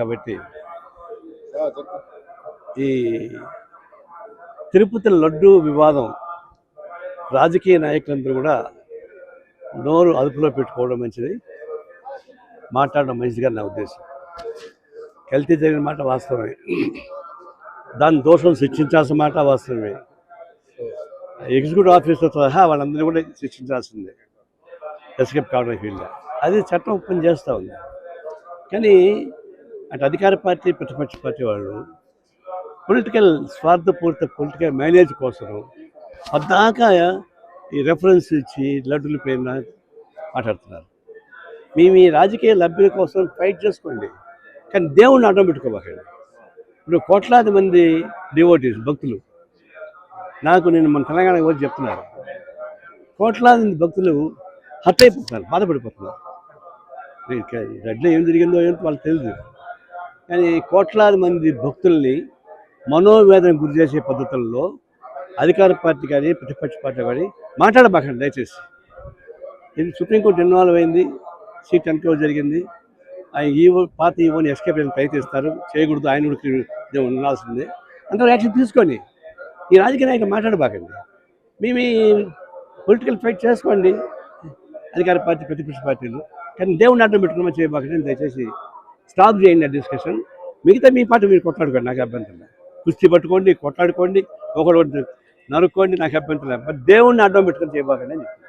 కాబట్టి ఈ తిరుపతి లడ్డు వివాదం రాజకీయ నాయకులందరూ కూడా నోరు అదుపులో పెట్టుకోవడం మంచిది, మాట్లాడడం మంచిదిగా నా ఉద్దేశం. కల్తీ జరిగిన మాట వాస్తవమే, దాని దోషం శిక్షించాల్సిన మాట వాస్తవమే. ఎగ్జిక్యూటివ్ ఆఫీసర్ సహా వాళ్ళందరూ కూడా శిక్షించాల్సిందే ఎస్కేప్ కావడానికి వీళ్ళు. అది చట్టం పని చేస్తూ ఉంది. కానీ అటు అధికార పార్టీ ప్రతిపక్ష పార్టీ వాళ్ళు పొలిటికల్ స్వార్థపూరిత పొలిటికల్ మైలేజ్ కోసం పద్దాకా ఈ రెఫరెన్స్ ఇచ్చి లడ్డుల పైన మాట్లాడుతున్నారు. మేము ఈ రాజకీయ లబ్ధుల కోసం ఫైట్ చేసుకోండి, కానీ దేవుణ్ణి అడ్డం పెట్టుకోబాకండి. ఇప్పుడు కోట్లాది మంది డివోటీస్ భక్తులు, నేను మన తెలంగాణకి వచ్చి చెప్తున్నారు, కోట్లాది మంది భక్తులు హర్ట్ అయిపోతున్నారు, బాధపడిపోతున్నారు. లడ్డులో ఏం జరిగిందో ఏంటో వాళ్ళకి తెలియదు, కానీ కోట్లాది మంది భక్తుల్ని మనోవేదన గురి చేసే పద్ధతుల్లో అధికార పార్టీ కానీ ప్రతిపక్ష పార్టీ కానీ మాట్లాడబాకండి దయచేసి. ఇది సుప్రీంకోర్టు ఇన్వాల్వ్ అయింది, సీట్ ఎన్కౌంటర్ జరిగింది. ఈవో పాత ఈవోని ఎస్కేప్ ప్రయత్నిస్తారు, చేయకూడదు, ఆయన ఉండాల్సిందే. అందరూ యాక్షన్ తీసుకొని ఈ రాజకీయ నాయకులు మాట్లాడబాకండి. మేము పొలిటికల్ ఫైట్ చేసుకోండి అధికార పార్టీ ప్రతిపక్ష పార్టీలు, కానీ దేవుడిని అడ్డం పెట్టుకోమని చేయబాకండి. దయచేసి స్టాప్ చేయండి ఆ డిస్కషన్. మిగతా మీ పార్టీ మీరు కొట్లాడుకోండి, నాకు అభ్యంతరం లేదు. కుస్తీ పట్టుకోండి, కొట్లాడుకోండి, ఒకటి నరుక్కోండి, నాకు అభ్యంతరం లేదు. దేవుడిని అడ్డం పెట్టుకొని చేయబాకండి అని చెప్పి.